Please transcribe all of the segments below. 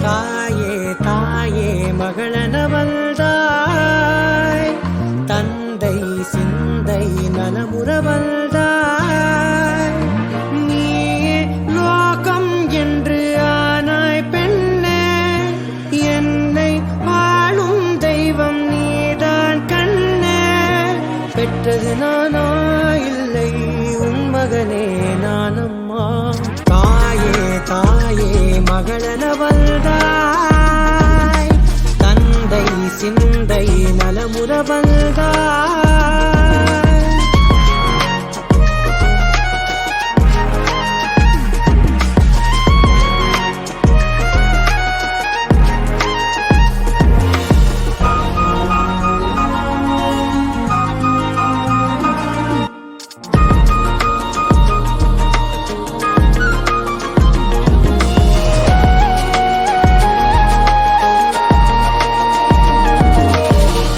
தாயே தாயே மகளன வந்தாய், தந்தை சிந்தை நலமுற வந்தாய். நீயே லோகம் என்று ஆனாய் பெண்ணே, என்னை ஆளும் தெய்வம் நீதான் கண்ணே. பெற்றது நானா இல்லை உன் மகனே நானம்மா. தாயே தாயே மகளன வந்தாய், தந்தை சிந்தை நலமுற வந்தாய்.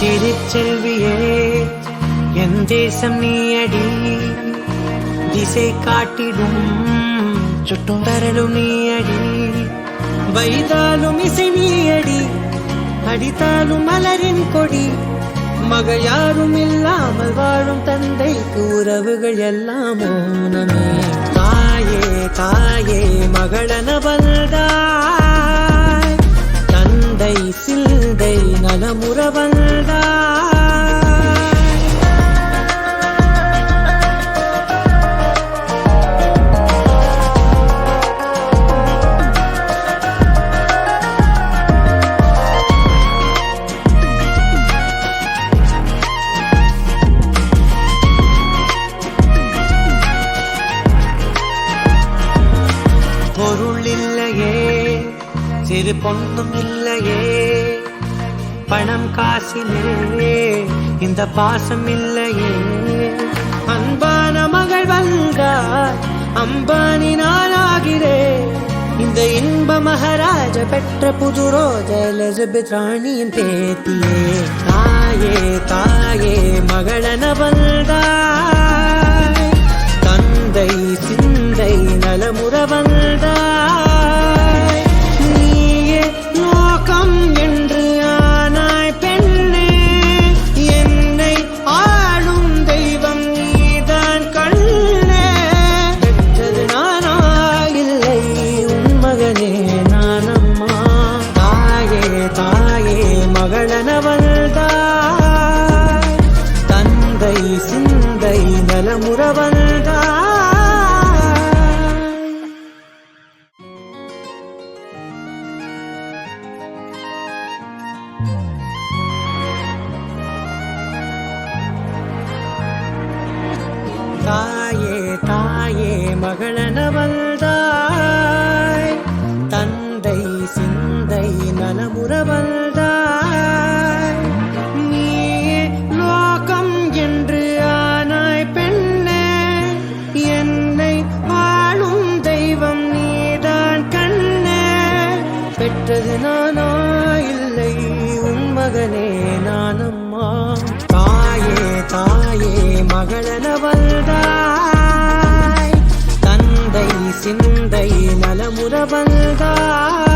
திருச்செல்வியே என் தேசம் நீயடி, திசை காட்டிடும் சுட்டும் தரலும் நீயடி. வைதாலும் இசை நீயடி, அடித்தாலும் மலரின் கொடி. மகள் யாரும் இல்லாமல் வாழும் தந்தைக்கு உறவுகள் எல்லாம் மௌனமே. தாயே தாயே மகளன வந்தாய், தந்தை சிந்தை நலமுற வந்தாய். பொருள் இல்லையே, சிறு பொண்ணும் இல்லையே, பணம் காசிலே இந்த பாசம் இல்லையே. அன்பான மகள் வந்தார், அம்பானி நானாகிறேன். இந்த இன்ப மகாராஜ பெற்ற புது ரோஜ எலிசபெத் ராணியின் பேத்தியே. தாயே தாயே மகளன வந்தாய், தந்தை சிந்தை நலமுற வந்தாய். நீயே லோகம் என்று ஆனாய் பெண்ணே, என்னை ஆளும் தெய்வம் நீதான் கண்ணே. பெற்றது நானா இல்லை உன் மகனே நானம்மா. தாயே தாயே மகளன வந்தாய், தந்தை சிந்தை நலமுற வந்தாய். தாயே தாயே மகளன வந்தாய், தந்தை சிந்தை நலமுற வந்தாய். நீயே லோகம் என்று ஆனாய் பெண்ணே, என்னை ஆளும் தெய்வம் நீதான் கண்ணே. பெற்றது நானா இல்லை உன் மகனே நானம்மா. தாயே தாயே மகளன வந்தாய், தந்தை சிந்தை நலமுற வந்தாய்.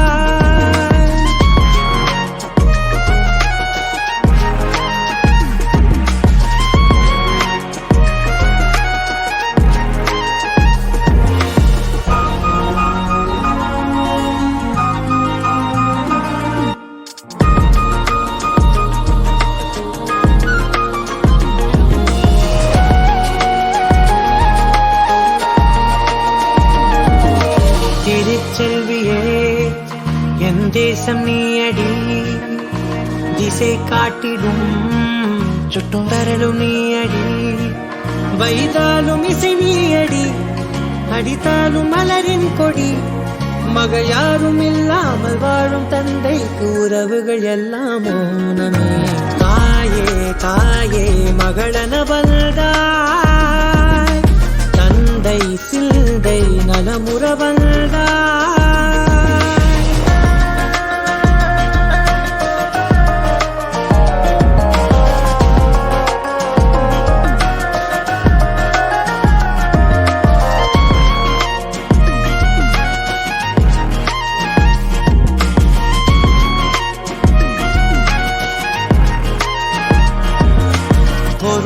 திருச்செல்வியே என் தேசம் நீயடி, திசை காட்டிடும் சுட்டும் தரலும் நீயடி. வைதாலும் இசை நீயடி, அடித்தாலும் மலரின் கொடி. மகள் யாரும் இல்லாமல் வாழும் தந்தைக்கு உறவுகள் எல்லாம் மௌனமே. தாயே தாயே மகளன வந்தாய், தந்தை சிந்தை நலமுற வந்தாய்.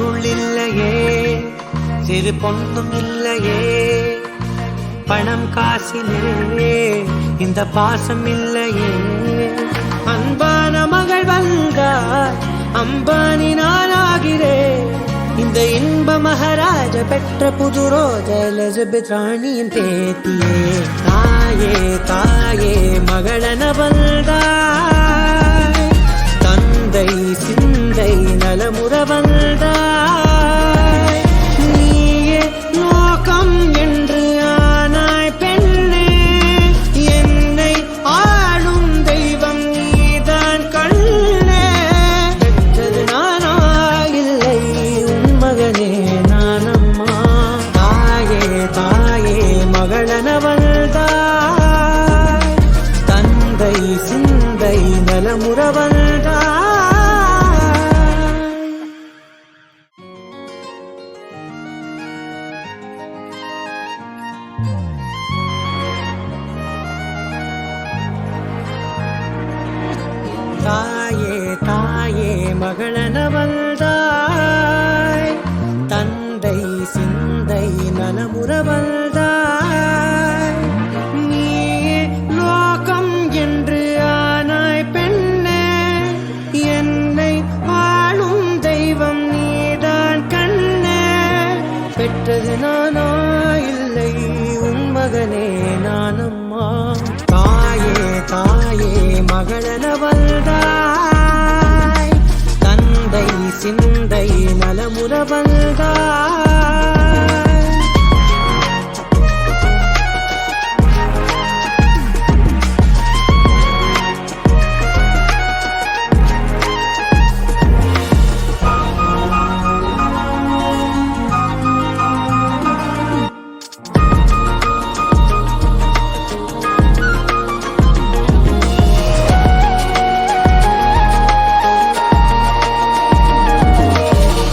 பொருள் இல்லையே, சிறு பொண்ணும் இல்லையே, பணம் காசிலே இந்த பாசம் இல்லையே. அன்பான மகள் வந்தார், அம்பானி நானாகிறேன். இந்த இன்ப மகாராஜ பெற்ற புது ரோஜா எலிசபெத் ராணியின் பேத்தியே. தாயே தாயே மகளன வந்தாய், தந்தை சிந்தை நலமுற வந்தாய். நீயே நோக்கம் என்று ஆனாய் பெண்ணே, என்னை ஆளும் தெய்வம் நீதான் கண்ணே. பெற்றது நானா இல்லை உன் மகனே நானம்மா. தாயே தாயே மகளன வந்தாய், தந்தை சிந்தை நலமுற வந்தாய். தாயே தாயே மகளன வந்தாய், தந்தை சிந்தை நலமுற வந்தாய். நீயே லோகம் என்று ஆனாய் பெண்ணே, என்னை ஆளும் தெய்வம் நீதான் கண்ணே. பெற்றது நானா இல்லை உன் மகனே நானம்மா. தாயே தாயே மகளன வந்தாய், தந்தை சிந்தை நலமுற வந்தாய்.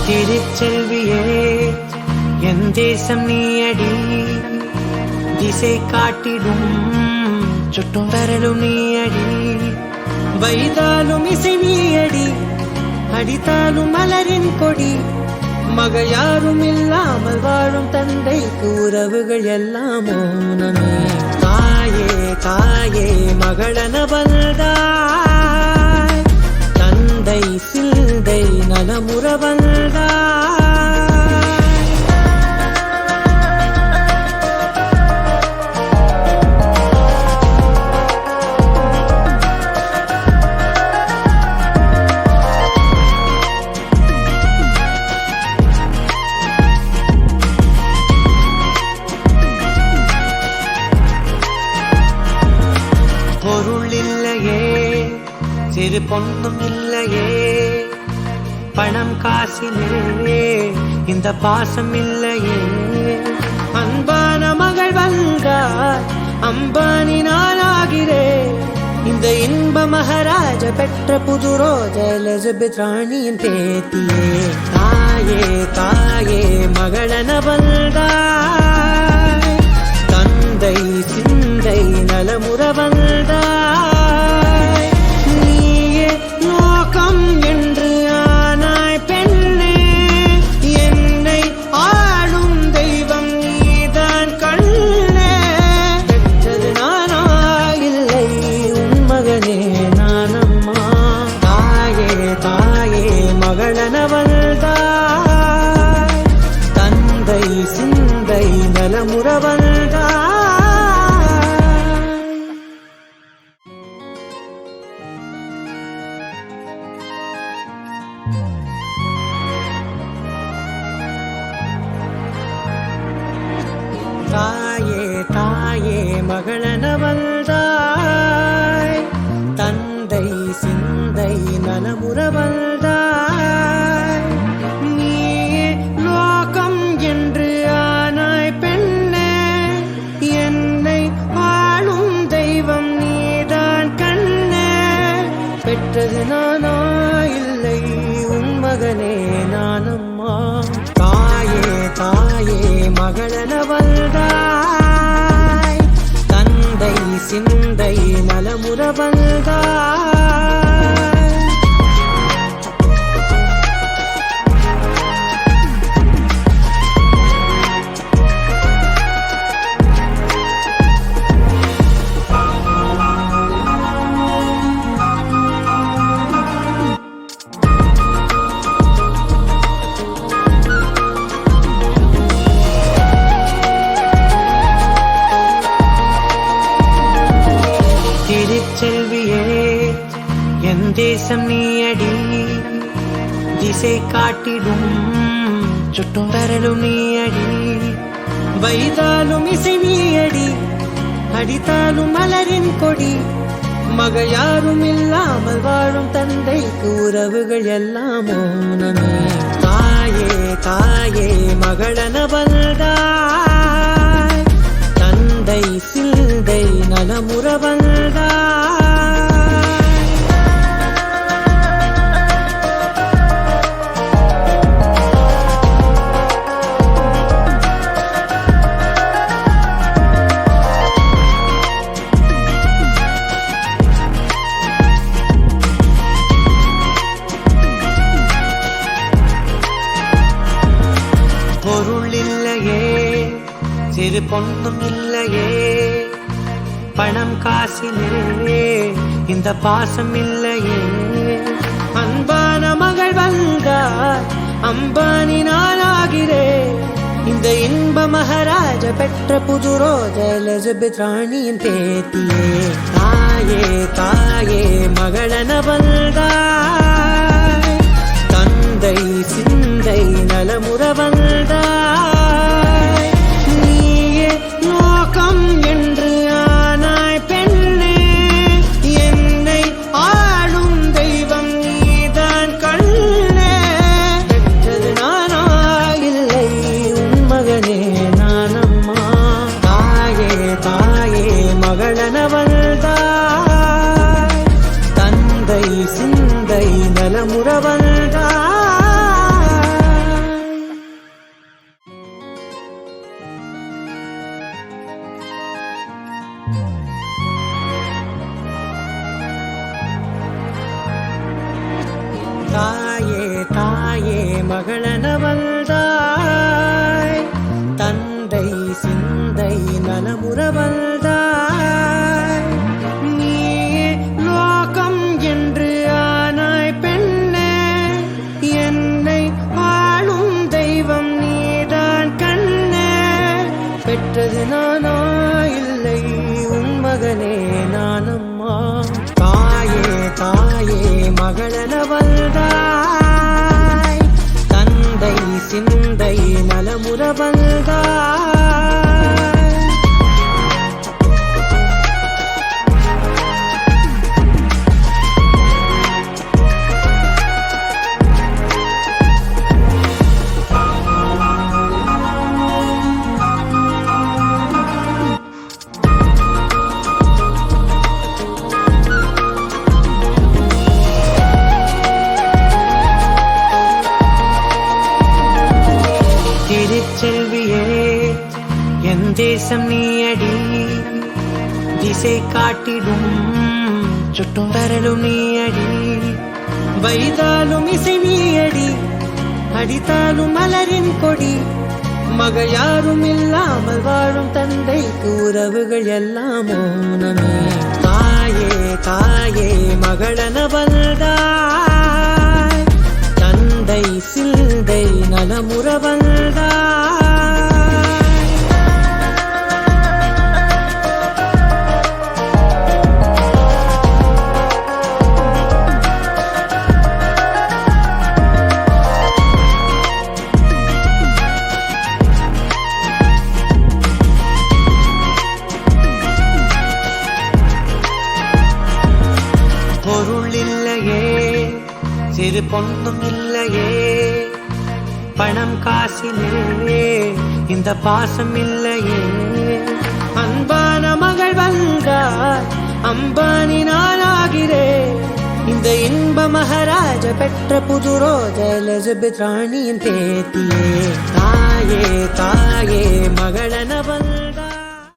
திருச்செல்வியே என் தேசம் நீயடி, திசை காட்டிடும் சுட்டும் வரலும் நீயடி. வைதாலும் இசை நீயடி, அடித்தாலும் மலரின் கொடி. மகள் யாரும் இல்லாமல் வாழும் தந்தைக்கு உறவுகள் எல்லாம் மௌனமே. தாயே தாயே மகளன வந்தாய், தந்தை சிந்தை நலமுற வந்தாய். பொருள் இல்லையே, சிறு பொண்ணும் இல்லையே, பணம் காசிலே இந்த பாசம் இல்லையே. அன்பான மகள் வந்தார், அம்பானி நானாகிறேன். இந்த இன்ப மகாராஜ பெற்ற புது ரோஜா எலிசபெத் ராணியின் பேத்தியே. தாயே தாயே மகளன வந்தாய், தந்தை சிந்தை நலமுற வந்தாய். நீயே நோக்கம் என்று ஆனாய் பெண்ணே, என்னை ஆளும் தெய்வம் நீதான் கண்ணே. பெற்றது நானா இல்லை உன் மகனே நானம்மா. தாயே தாயே மகளன வந்தாய், தந்தை சிந்தை நலமுற வந்தாய். தாயே தாயே மகளன வந்தாய், தந்தை சிந்தை நலமுற வந்தாய். நீயே லோகம் என்று ஆனாய் பெண்ணே, என்னை ஆளும் தெய்வம் நீதான் கண்ணே. பெற்றது நானா இல்லை உன் மகனே நானம்மா. தாயே தாயே மகளன வந்தாய், தந்தை சிந்தை நலமுற வந்தாய். தேசம் நீ அடி, திசை காட்டிடும் சுட்டும் வரலும் நீ அடி. வைதாலும் இசை நீ அடி, அடித்தாலும் மலரின் கொடி. மகள் யாரும் இல்லாமல் வாழும் தந்தைக்கு உறவுகள் எல்லாம் மௌனமே. தாயே தாயே மகளன வந்தாய், தந்தை சிந்தை நலமுற வந்தாய். பொருள் இல்லையே, சிறு பொண்ணும் இல்லையே, பணம் காசிலே இந்த பாசம் இல்லையே. அன்பான மகள் வந்தார், அம்பானி நாளாகிறேன். இந்த இன்ப மகாராஜ பெற்ற புது ரோஜ எலிசபெத் ராணியின் பேத்தியே. தாயே தாயே மகளன வந்தாய், தந்தை சிந்தை நலமுற வந்தாய். நீயே லோகம் என்று ஆனாய் பெண்ணே, என்னை ஆளும் தெய்வம் நீதான் கண்ணே. பெற்றது நானா இல்லை உன் மகனே நானம்மா. தாயே தாயே மகளன வந்தாய், தந்தை சிந்தை நலமுற வந்தாய். தாயே தாயே மகளன வந்தாய், தந்தை சிந்தை நலமுற வந்தாய். நீயே லோகம் என்று ஆனாய் பெண்ணே, என்னை ஆளும் தெய்வம் நீதான் கண்ணே. பெற்றது நானா இல்லை உன் மகனே நானம்மா. தாயே தாயே மகளன வந்தாய், தந்தை சிந்தை நலமுற வந்தாய். திருச்செல்வியே என் தேசம் நீ அடி, திசை காட்டிடும் சுட்டும் வரலும் நீ அடி. வைதாலும் இசை நீ அடி, அடித்தாலும் மலரின் கொடி. மகள் யாரும் இல்லாமல் வாழும் தந்தைக்கு உறவுகள் எல்லாம் மௌனமே. தாயே தாயே மகளன வந்தாய், தந்தை சிந்தை நலமுற வந்தாய். பொருள் இல்லையே, சிறு பொண்ணும் இல்லையே, பணம் காசிலே இந்த பாசம் இல்லையே. அன்பான மகள் வந்தார், அம்பானி நாளாகிறேன். இந்த இன்ப மகாராஜ பெற்ற புது ரோஜ எலிசபெத் ராணியின் பேத்தியே.